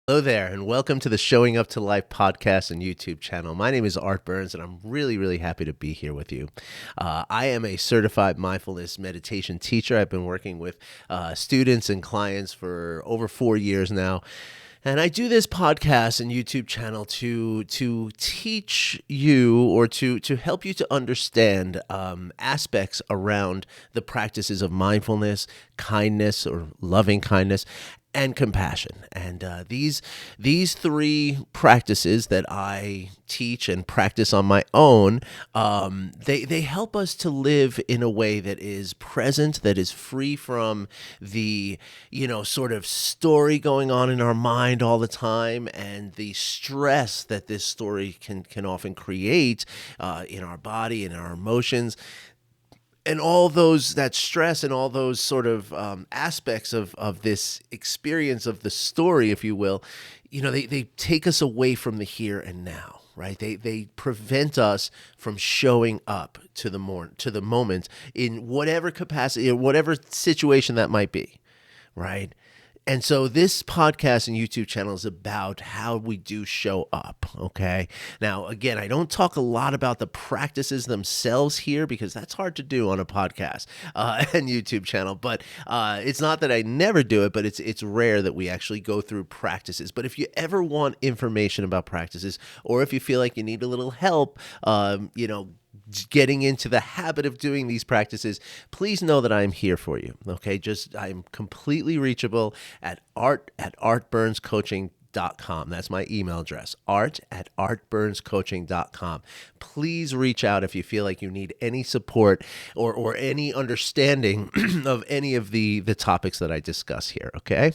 Hello there, and welcome to the Showing Up to Life podcast and YouTube channel. My name is Art Burns, and I'm really happy to be here with you. I am a certified mindfulness meditation teacher. I've been working with students and clients for over 4 years now. And I do this podcast and YouTube channel to teach you or to help you to understand aspects around the practices of mindfulness, kindness or loving kindness, and compassion. And these three practices that I teach and practice on my own, they help us to live in a way that is present, that is free from the sort of story going on in our mind all the time, and the stress that this story can often create in our body and our emotions, and all that stress and all those sort of aspects of this experience of the story, if you will, they take us away from the here and now, right? They prevent us from showing up to the moment in whatever capacity or whatever situation that might be, right? And so this podcast and YouTube channel is about how we do show up, okay? Now, again, I don't talk a lot about the practices themselves here because that's hard to do on a podcast and YouTube channel, but it's not that I never do it, but it's rare that we actually go through practices. But if you ever want information about practices, or if you feel like you need a little help, getting into the habit of doing these practices, please know that I'm here for you. Okay, I'm completely reachable at art@artburnscoaching.com. That's my email address, art@artburnscoaching.com. Please reach out if you feel like you need any support or any understanding of any of the topics that I discuss here, okay?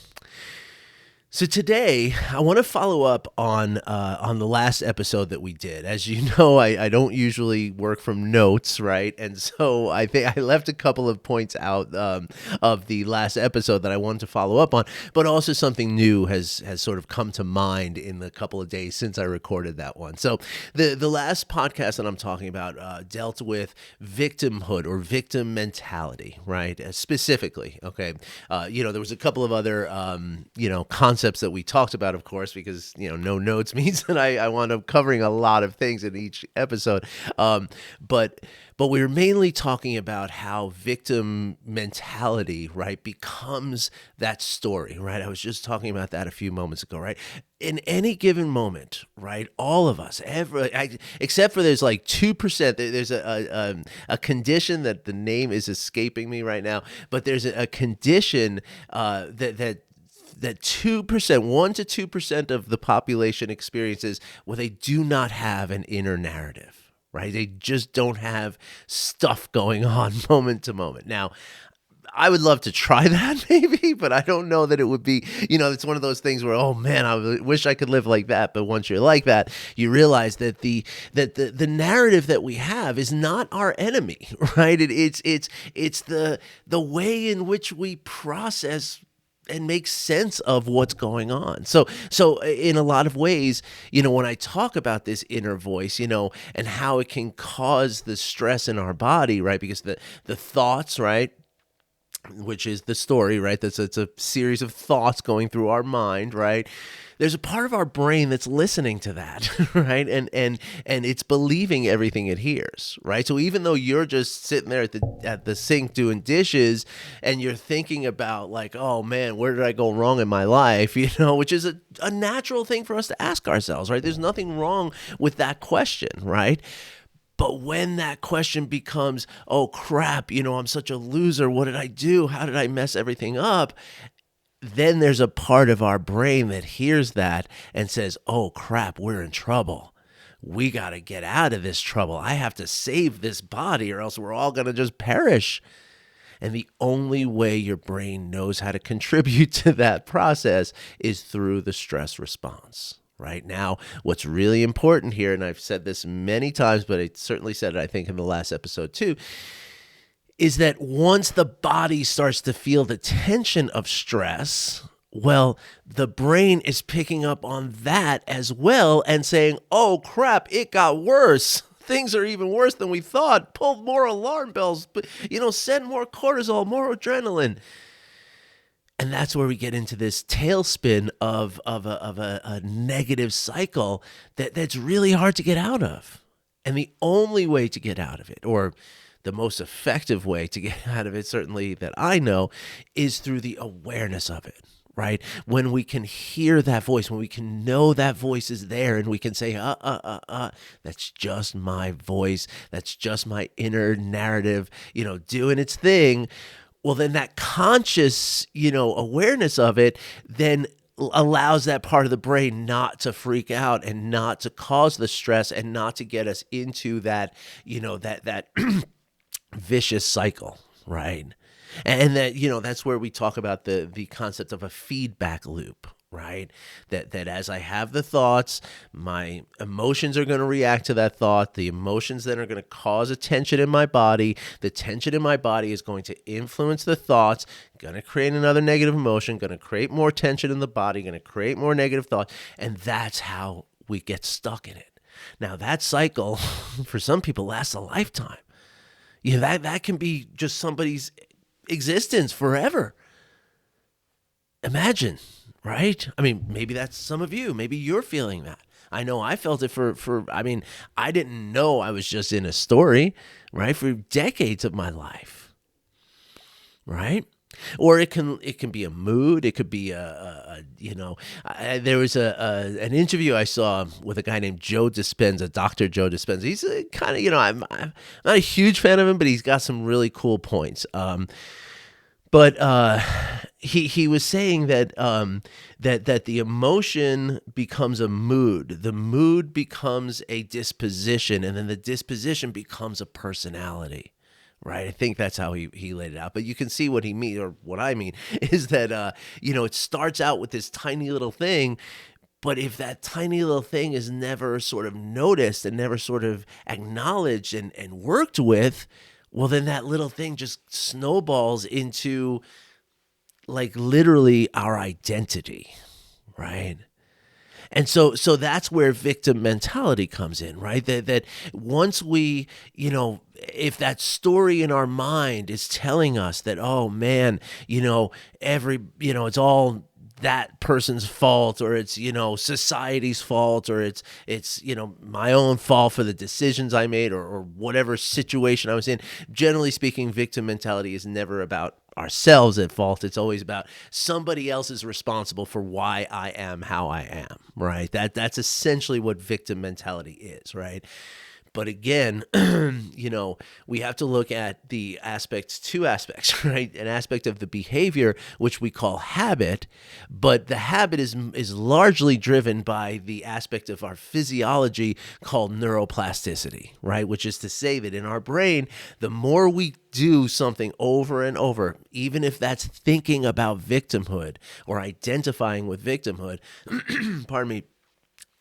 So today, I want to follow up on the last episode that we did. As you know, I don't usually work from notes, right? And so I think I left a couple of points out of the last episode that I wanted to follow up on, but also something new has sort of come to mind in the couple of days since I recorded that one. So the last podcast that I'm talking about dealt with victimhood or victim mentality, right? Specifically, okay. There was a couple of other concepts that we talked about, of course, because no notes means that I wound up covering a lot of things in each episode. But we were mainly talking about how victim mentality, right, becomes that story, right? I was just talking about that a few moments ago, right? In any given moment, right, all of us, except for there's like 2%, there's a condition that the name is escaping me right now, but there's a condition that 2%, 1 to 2% of the population experiences where they do not have an inner narrative, right? They just don't have stuff going on moment to moment. Now, I would love to try that maybe, but I don't know that it would be, it's one of those things where, oh man, I wish I could live like that. But once you're like that, you realize that the narrative that we have is not our enemy, right? It's the way in which we process and make sense of what's going on. So in a lot of ways, when I talk about this inner voice, and how it can cause the stress in our body, right? Because the thoughts, right, which is the story, right? It's a series of thoughts going through our mind, right? There's a part of our brain that's listening to that, right? And it's believing everything it hears, right? So even though you're just sitting there at the sink doing dishes and you're thinking about like, oh man, where did I go wrong in my life? Which is a natural thing for us to ask ourselves, right? There's nothing wrong with that question, right? But when that question becomes, oh crap, I'm such a loser. What did I do? How did I mess everything up? Then there's a part of our brain that hears that and says, oh crap, we're in trouble. We got to get out of this trouble. I have to save this body or else we're all going to just perish. And the only way your brain knows how to contribute to that process is through the stress response. Right now, what's really important here, and I've said this many times, but I certainly said it, I think, in the last episode too, is that once the body starts to feel the tension of stress, well, the brain is picking up on that as well and saying, oh crap, it got worse. Things are even worse than we thought. Pull more alarm bells, send more cortisol, more adrenaline. And that's where we get into this tailspin of a negative cycle that's really hard to get out of. And the only way to get out of it, or the most effective way to get out of it, certainly that I know, is through the awareness of it, right? When we can hear that voice, when we can know that voice is there, and we can say, that's just my voice. That's just my inner narrative, doing its thing. Well, then that conscious, awareness of it then allows that part of the brain not to freak out and not to cause the stress and not to get us into that, that vicious cycle, right? And that, that's where we talk about the concept of a feedback loop, right? That as I have the thoughts, my emotions are going to react to that thought. The emotions then are going to cause a tension in my body. The tension in my body is going to influence the thoughts, going to create another negative emotion, going to create more tension in the body, going to create more negative thoughts. And that's how we get stuck in it. Now, that cycle for some people lasts a lifetime. That can be just somebody's existence forever. Imagine, right? I mean, maybe that's some of you. Maybe you're feeling that. I know I felt it I didn't know I was just in a story, right? For decades of my life, right? Or it can be a mood. It could be there was an interview I saw with a guy named Joe Dispenza, Dr. Joe Dispenza. He's kind of, I'm not a huge fan of him, but he's got some really cool points. But he was saying that that the emotion becomes a mood, the mood becomes a disposition, and then the disposition becomes a personality. Right. I think that's how he laid it out. But you can see what he means, or what I mean, is that, it starts out with this tiny little thing. But if that tiny little thing is never sort of noticed and never sort of acknowledged and worked with, well, then that little thing just snowballs into like literally our identity. Right. And so that's where victim mentality comes in, right? That once we, if that story in our mind is telling us that, oh man, it's all that person's fault, or it's, society's fault, or it's, my own fault for the decisions I made, or whatever situation I was in. Generally speaking, victim mentality is never about ourselves at fault. It's always about somebody else is responsible for why I am how I am, right? That's essentially what victim mentality is, right? But again, we have to look at two aspects, right? An aspect of the behavior, which we call habit, but the habit is largely driven by the aspect of our physiology called neuroplasticity, right? Which is to say that in our brain, the more we do something over and over, even if that's thinking about victimhood or identifying with victimhood, pardon me,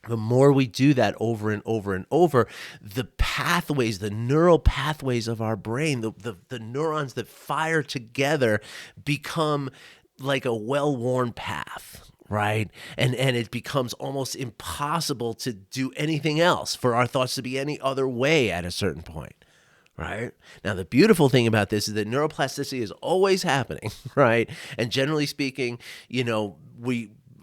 the more we do that over and over and over, the pathways, the neural pathways of our brain, the neurons that fire together become like a well-worn path, right? And it becomes almost impossible to do anything else, for our thoughts to be any other way at a certain point. Right? Now, the beautiful thing about this is that neuroplasticity is always happening, right? And generally speaking,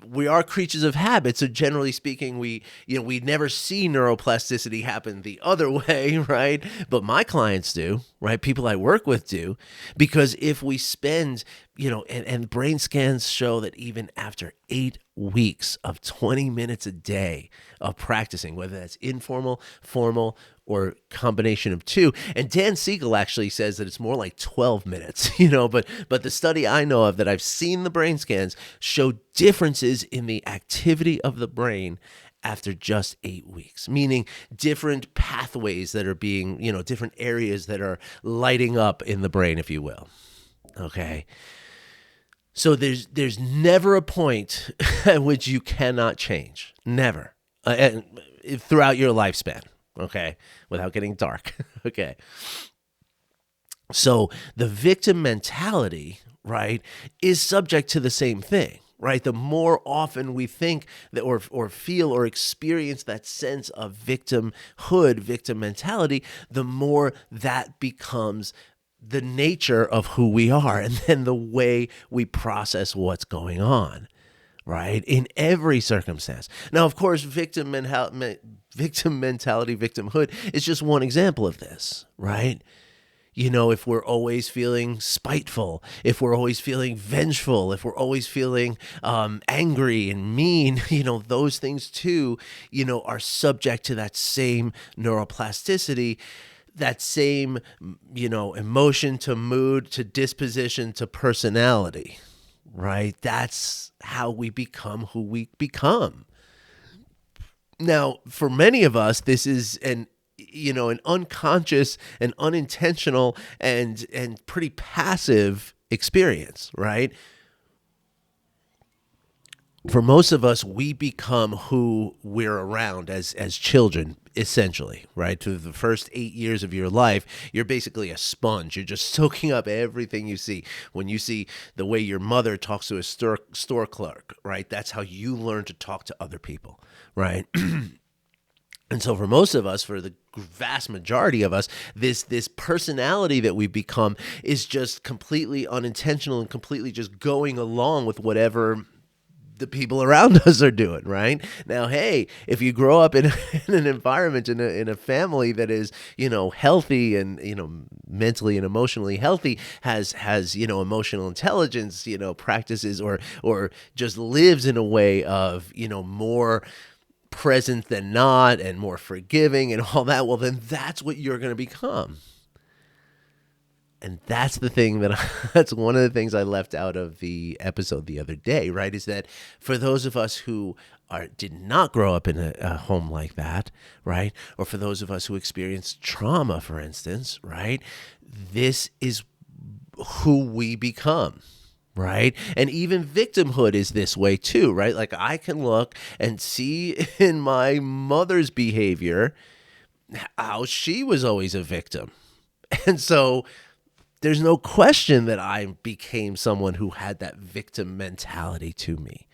we are creatures of habit, so generally speaking, we never see neuroplasticity happen the other way, right? But my clients do, right? People I work with do, because if we spend, and brain scans show that even after 8 weeks of 20 minutes a day of practicing, whether that's informal, formal, or combination of two. And Dan Siegel actually says that it's more like 12 minutes, but the study I know of that I've seen the brain scans show differences in the activity of the brain after just 8 weeks, meaning different pathways that are being, different areas that are lighting up in the brain, if you will. Okay. So there's never a point at which you cannot change. Never. Throughout your lifespan. Okay, without getting dark. Okay. So the victim mentality, right, is subject to the same thing, right? The more often we think that or feel or experience that sense of victimhood, victim mentality, the more that becomes the nature of who we are and then the way we process what's going on, right? In every circumstance. Now, of course, victim mentality, victimhood is just one example of this, right? You know, if we're always feeling spiteful, if we're always feeling vengeful, if we're always feeling angry and mean, you know, those things too, you know, are subject to that same neuroplasticity, that same, you know, emotion to mood to disposition to personality, right? That's how we become who we become. Now, for many of us, this is an unconscious and unintentional and pretty passive experience, right? For most of us, we become who we're around as children, essentially, right? Through the first 8 years of your life, you're basically a sponge. You're just soaking up everything you see. When you see the way your mother talks to a store clerk, right? That's how you learn to talk to other people, right? And so for most of us, for the vast majority of us, this personality that we become is just completely unintentional and completely just going along with whatever the people around us are doing, right? Now, hey, if you grow up in an environment, in a family that is, you know, healthy and, you know, mentally and emotionally healthy, has you know, emotional intelligence, you know, practices or just lives in a way of, you know, more present than not and more forgiving and all that, well, then that's what you're going to become. And that's the thing that's one of the things I left out of the episode the other day, right? Is that for those of us who did not grow up in a home like that, right? Or for those of us who experienced trauma, for instance, right? This is who we become. Right. And even victimhood is this way too, right? Like I can look and see in my mother's behavior how she was always a victim. And so there's no question that I became someone who had that victim mentality to me.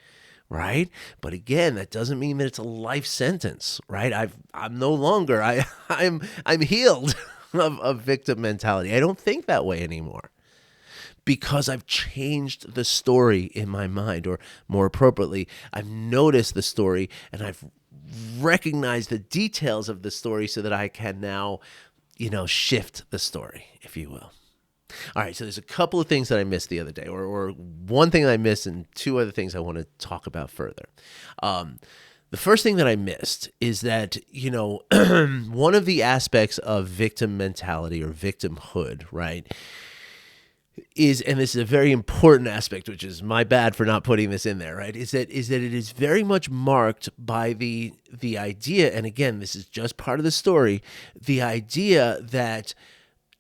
Right. But again, that doesn't mean that it's a life sentence. Right. I'm no longer I'm healed of victim mentality. I don't think that way anymore, because I've changed the story in my mind, or more appropriately, I've noticed the story and I've recognized the details of the story so that I can now, you know, shift the story, if you will. All right, so there's a couple of things that I missed the other day, or one thing I missed and two other things I want to talk about further. The first thing that I missed is that, you know, one of the aspects of victim mentality or victimhood, right, is, and this is a very important aspect, which is my bad for not putting this in there, right, is that it is very much marked by the idea, and again, this is just part of the story, the idea that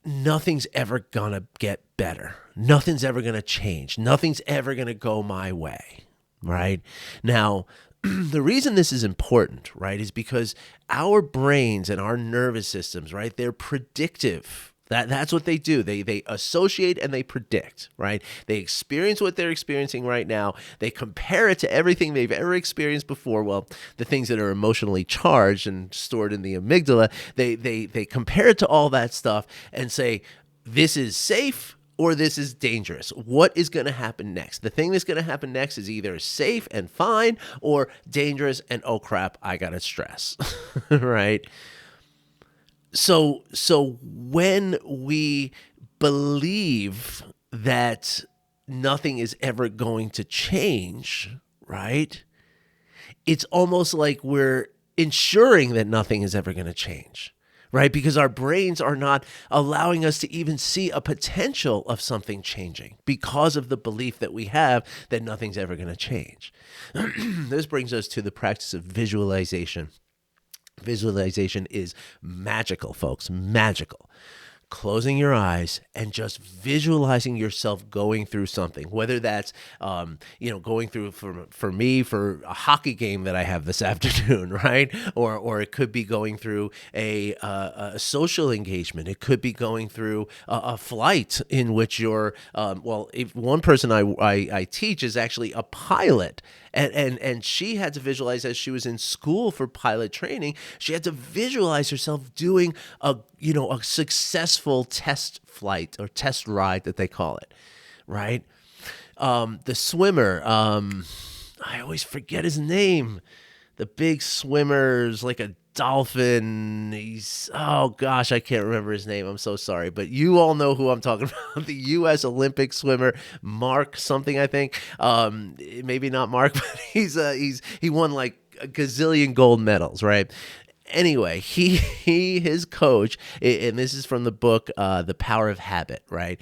nothing's ever gonna get better. Nothing's ever gonna change. Nothing's ever gonna go my way, right? Now, the reason this is important, right, is because our brains and our nervous systems, right, they're predictive. That's what they do. They associate and they predict, right? They experience what they're experiencing right now. They compare it to everything they've ever experienced before. Well, the things that are emotionally charged and stored in the amygdala, they compare it to all that stuff and say, this is safe or this is dangerous. What is going to happen next? The thing that's going to happen next is either safe and fine or dangerous and, oh crap, I got to stress, right? So when we believe that nothing is ever going to change, right, it's almost like we're ensuring that nothing is ever going to change, right? Because our brains are not allowing us to even see a potential of something changing because of the belief that we have that nothing's ever going to change. This brings us to the practice of visualization. Visualization is magical, folks, magical. Closing your eyes and just visualizing yourself going through something, whether that's, going through for me, for a hockey game that I have this afternoon, right? Or it could be going through a social engagement. It could be going through a flight in which you're, if one person I teach is actually a pilot. And she had to visualize, as she was in school for pilot training, she had to visualize herself doing a successful test flight or test ride that they call it, right? The swimmer, I always forget his name. The big swimmer's like a dolphin. Oh gosh, I can't remember his name. I'm so sorry, but you all know who I'm talking about. The U.S. Olympic swimmer, Mark something, I think. Maybe not Mark, but he won like a gazillion gold medals, right? Anyway, his coach, and this is from the book The Power of Habit, right?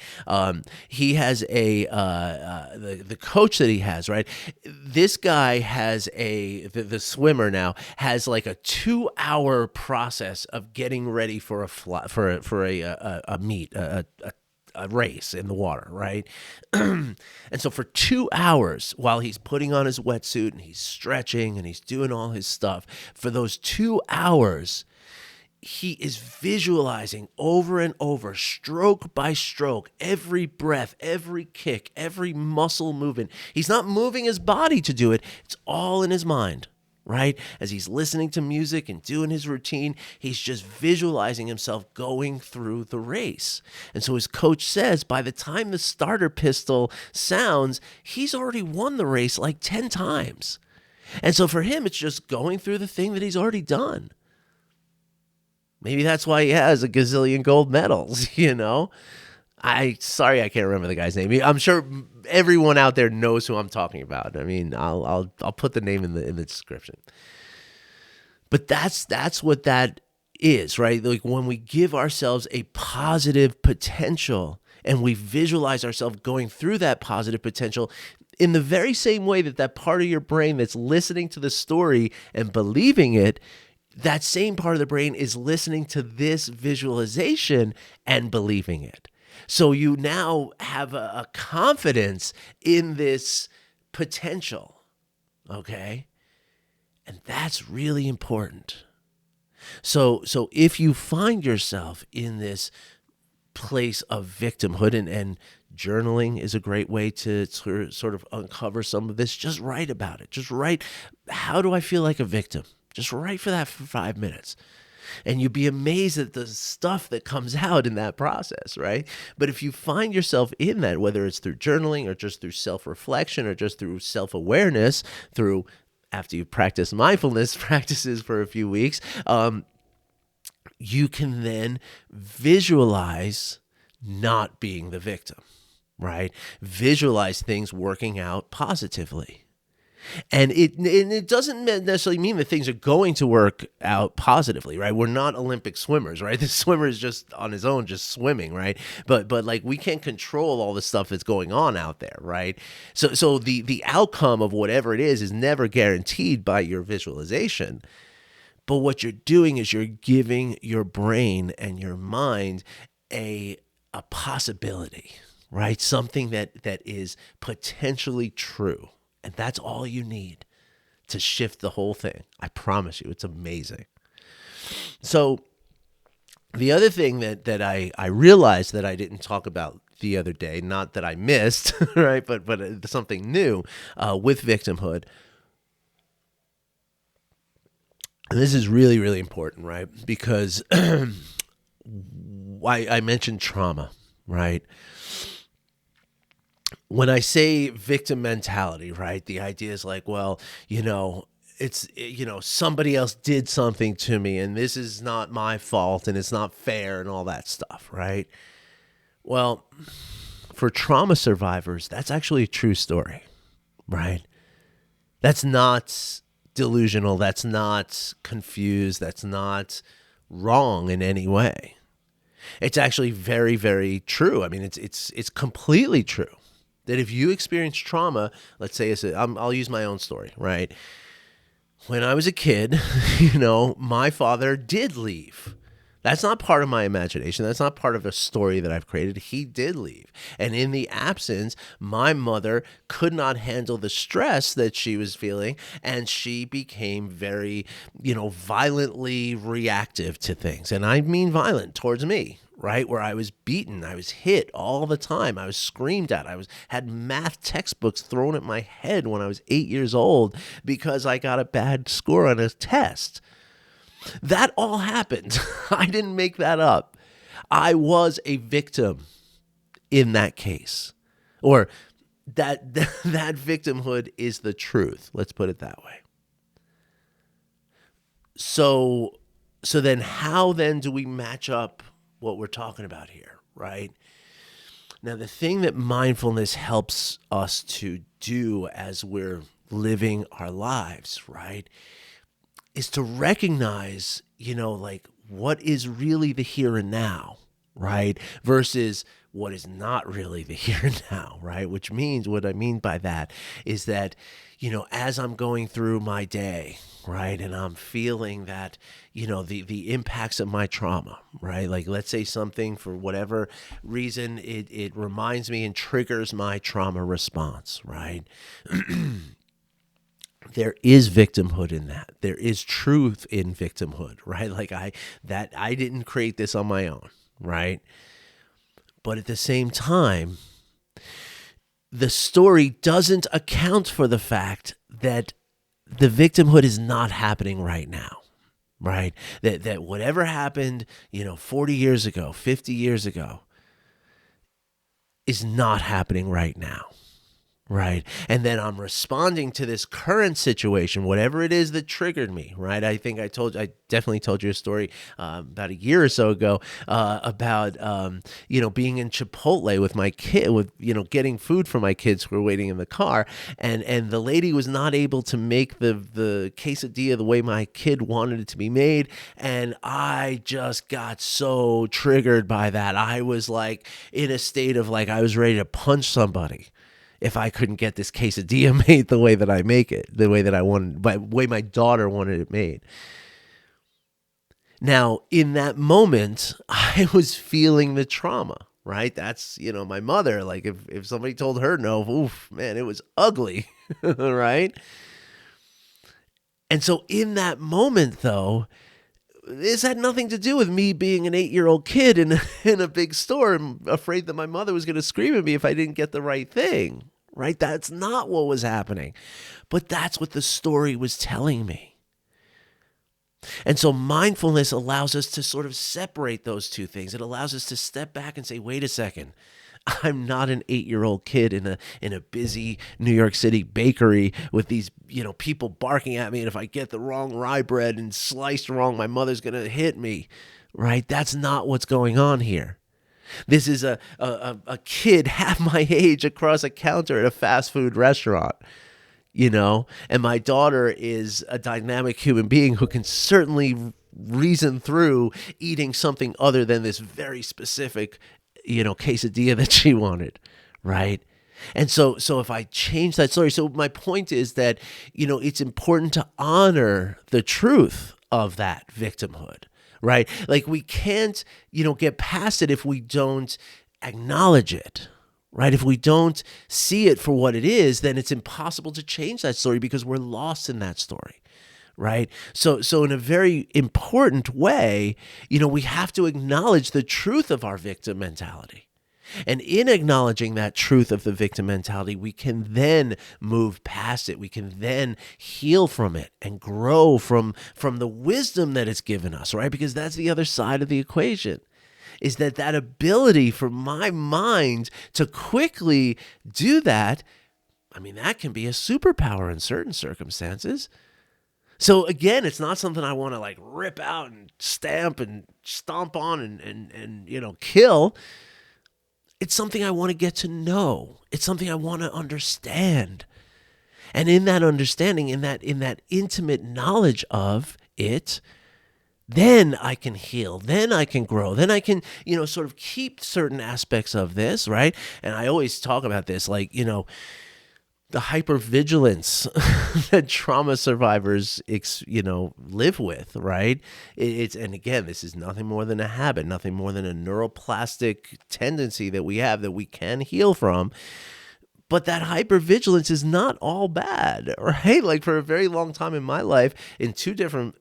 He has the coach that he has, right? This guy has the swimmer now has like a 2-hour process of getting ready for a meet, a race in the water, right? And so for 2 hours, while he's putting on his wetsuit and he's stretching and he's doing all his stuff, for those 2 hours, he is visualizing over and over, stroke by stroke, every breath, every kick, every muscle movement. He's not moving his body to do it. It's all in his mind. Right? As he's listening to music and doing his routine, he's just visualizing himself going through the race. And so his coach says by the time the starter pistol sounds, he's already won the race like 10 times. And so for him, it's just going through the thing that he's already done. Maybe that's why he has a gazillion gold medals, you know? Sorry, I can't remember the guy's name. I'm sure everyone out there knows who I'm talking about. I mean, I'll put the name in the description. But that's what that is, right? Like when we give ourselves a positive potential and we visualize ourselves going through that positive potential in the very same way that part of your brain that's listening to the story and believing it, that same part of the brain is listening to this visualization and believing it. So you now have a confidence in this potential, okay? And that's really important. So if you find yourself in this place of victimhood, and journaling is a great way to sort of uncover some of this, just write about it. Just write, how do I feel like a victim? Just write for 5 minutes. And you'd be amazed at the stuff that comes out in that process, right? But if you find yourself in that, whether it's through journaling or just through self-reflection or just through self-awareness, through after you practice mindfulness practices for a few weeks, you can then visualize not being the victim, right? Visualize things working out positively. And it doesn't necessarily mean that things are going to work out positively, right? We're not Olympic swimmers, right? The swimmer is just on his own, just swimming, right? But like we can't control all the stuff that's going on out there, right? So the outcome of whatever it is never guaranteed by your visualization. But what you're doing is you're giving your brain and your mind a possibility, right? Something that is potentially true. And that's all you need to shift the whole thing. I promise you, it's amazing. So the other thing that I realized that I didn't talk about the other day, not that I missed, right, but something new with victimhood. And this is really, really important, right? Because I mentioned trauma, right? When I say victim mentality, right, the idea is like, well, it's, somebody else did something to me and this is not my fault and it's not fair and all that stuff, right? Well, for trauma survivors, that's actually a true story, right? That's not delusional. That's not confused. That's not wrong in any way. It's actually very, very true. I mean, it's completely true. That if you experience trauma, let's say I'll use my own story, right? When I was a kid, my father did leave That's not part of my imagination. That's not part of a story that I've created. He did leave. And in the absence, my mother could not handle the stress that she was feeling. And she became very, violently reactive to things. And I mean violent towards me, right? Where I was beaten, I was hit all the time. I was screamed at. Had math textbooks thrown at my head when I was 8 years old because I got a bad score on a test. That all happened. I didn't make that up. I was a victim in that case. Or that victimhood is the truth. Let's put it that way. So then how then do we match up what we're talking about here, right? Now, the thing that mindfulness helps us to do as we're living our lives, right, is to recognize, what is really the here and now, right? Versus what is not really the here and now, right? Which means, what I mean by that is that, as I'm going through my day, right, and I'm feeling that, the impacts of my trauma, right? Like, let's say something, for whatever reason, it reminds me and triggers my trauma response, right? There is victimhood in that. There is truth in victimhood, right? Like I didn't create this on my own, right? But at the same time, the story doesn't account for the fact that the victimhood is not happening right now, right? That whatever happened, 40 years ago, 50 years ago, is not happening right now. Right. And then I'm responding to this current situation, whatever it is that triggered me. Right. I think I definitely told you a story about a year or so ago about, being in Chipotle with my kid, with, getting food for my kids who were waiting in the car. And the lady was not able to make the quesadilla the way my kid wanted it to be made. And I just got so triggered by that. I was like in a state of like, I was ready to punch somebody if I couldn't get this quesadilla made the way that I make it, the way that I wanted, the way my daughter wanted it made. Now, in that moment, I was feeling the trauma, right? That's, my mother, like if somebody told her no, oof, man, it was ugly, right? And so in that moment, though, this had nothing to do with me being an 8-year-old kid in a big store and afraid that my mother was going to scream at me if I didn't get the right thing, right? That's not what was happening. But that's what the story was telling me. And so mindfulness allows us to sort of separate those two things. It allows us to step back and say, wait a second. I'm not an 8-year-old kid in a busy New York City bakery with these, people barking at me. And if I get the wrong rye bread and sliced wrong, my mother's going to hit me, right? That's not what's going on here. This is a kid half my age across a counter at a fast food restaurant, and my daughter is a dynamic human being who can certainly reason through eating something other than this very specific quesadilla that she wanted, right? And so if I change that story, so my point is that, it's important to honor the truth of that victimhood, right? Like we can't, get past it if we don't acknowledge it, right? If we don't see it for what it is, then it's impossible to change that story because we're lost in that story. Right. So in a very important way, we have to acknowledge the truth of our victim mentality. And in acknowledging that truth of the victim mentality, we can then move past it. We can then heal from it and grow from the wisdom that it's given us, right? Because that's the other side of the equation, is that ability for my mind to quickly do that, that can be a superpower in certain circumstances. So again, it's not something I want to like rip out and stamp and stomp on and kill. It's something I want to get to know. It's something I want to understand. And in that understanding, in that intimate knowledge of it, then I can heal, then I can grow, then I can, sort of keep certain aspects of this, right? And I always talk about this, like, the hypervigilance that trauma survivors, live with, right? And again, this is nothing more than a habit, nothing more than a neuroplastic tendency that we have that we can heal from. But that hypervigilance is not all bad, right? Like for a very long time in my life, in two different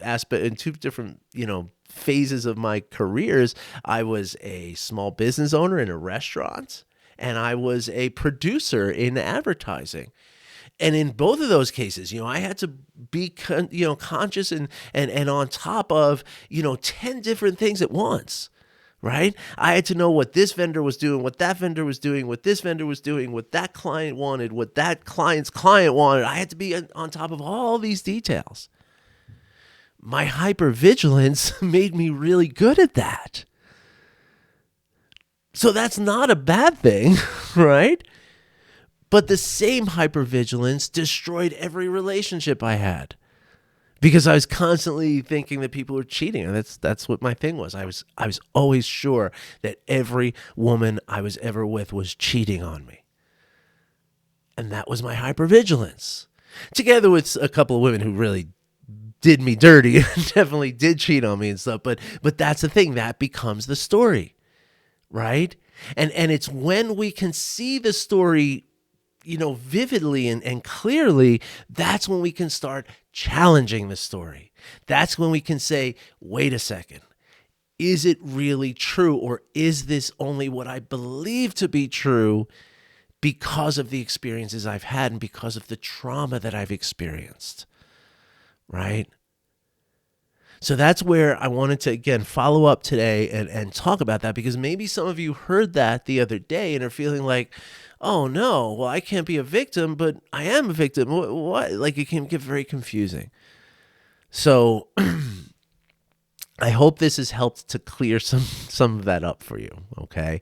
phases of my careers, I was a small business owner in a restaurant, and I was a producer in advertising. And in both of those cases, I had to be, conscious and on top of, 10 different things at once, right? I had to know what this vendor was doing, what that vendor was doing, what this vendor was doing, what that client wanted, what that client's client wanted. I had to be on top of all these details. My hypervigilance made me really good at that. So that's not a bad thing, right? But the same hypervigilance destroyed every relationship I had because I was constantly thinking that people were cheating. And that's what my thing was. I was always sure that every woman I was ever with was cheating on me. And that was my hypervigilance. Together with a couple of women who really did me dirty and definitely did cheat on me and stuff. But that's the thing. That becomes the story, right? And it's when we can see the story vividly and clearly, that's when we can start challenging the story. That's when we can say, wait a second, is it really true? Or is this only what I believe to be true because of the experiences I've had and because of the trauma that I've experienced, right? So that's where I wanted to, again, follow up today and talk about that, because maybe some of you heard that the other day and are feeling like, oh no, well, I can't be a victim, but I am a victim. What? Like, it can get very confusing. So I hope this has helped to clear some of that up for you. Okay.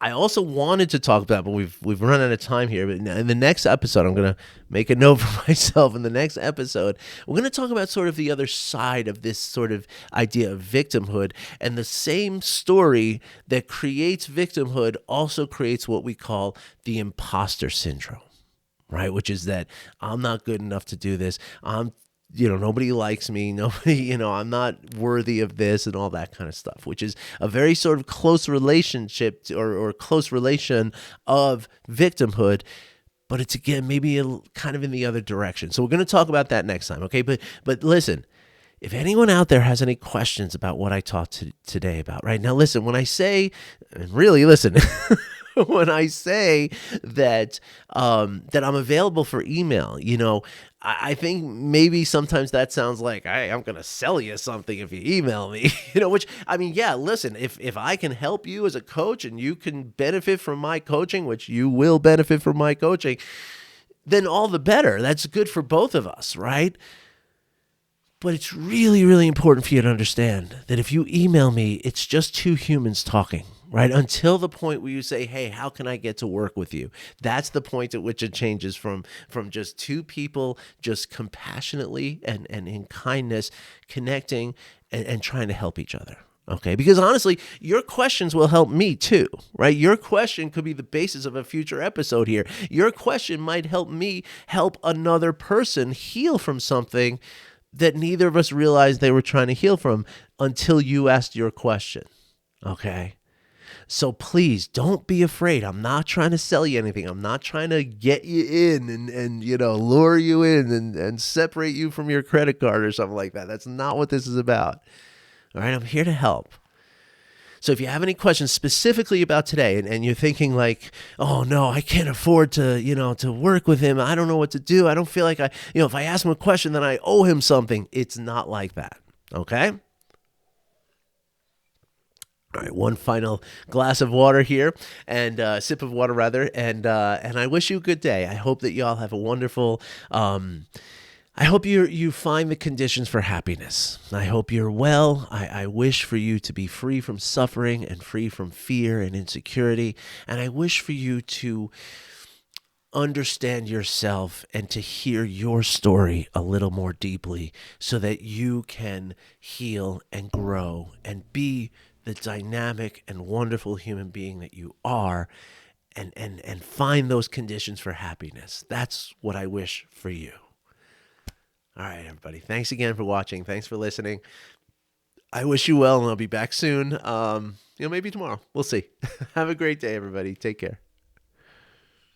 I also wanted to talk about, but we've run out of time here. But in the next episode, I'm going to make a note for myself. In the next episode, we're going to talk about sort of the other side of this sort of idea of victimhood. And the same story that creates victimhood also creates what we call the imposter syndrome, right? Which is that I'm not good enough to do this. Nobody likes me, nobody, I'm not worthy of this and all that kind of stuff, which is a very sort of close relationship or close relation of victimhood. But it's, again, maybe kind of in the other direction. So we're going to talk about that next time. Okay. But listen, if anyone out there has any questions about what I talked today about, right now, listen, when I say, and really listen, when I say that I'm available for email, I think maybe sometimes that sounds like, hey, I'm going to sell you something if you email me, which, I mean, yeah, listen, if I can help you as a coach and you can benefit from my coaching, which you will benefit from my coaching, then all the better. That's good for both of us, right? But it's really, really important for you to understand that if you email me, it's just two humans talking, right? Until the point where you say, hey, how can I get to work with you? That's the point at which it changes from just two people just compassionately and in kindness connecting and trying to help each other. Okay, because honestly, your questions will help me too, right? Your question could be the basis of a future episode here. Your question might help me help another person heal from something that neither of us realized they were trying to heal from until you asked your question. Okay? So please don't be afraid. I'm not trying to sell you anything. I'm not trying to get you in and lure you in and separate you from your credit card or something like that. That's not what this is about. All right? I'm here to help. So if you have any questions specifically about today and you're thinking like, oh no, I can't afford to, to work with him. I don't know what to do. I don't feel like if I ask him a question, then I owe him something. It's not like that. Okay? All right, one final glass of water here, and sip of water rather, and I wish you a good day. I hope that y'all have a wonderful. I hope you find the conditions for happiness. I hope you're well. I wish for you to be free from suffering and free from fear and insecurity, and I wish for you to understand yourself and to hear your story a little more deeply so that you can heal and grow and be the dynamic and wonderful human being that you are, and find those conditions for happiness. That's what I wish for you. All right, everybody. Thanks again for watching. Thanks for listening. I wish you well, and I'll be back soon. Maybe tomorrow. We'll see. Have a great day, everybody. Take care.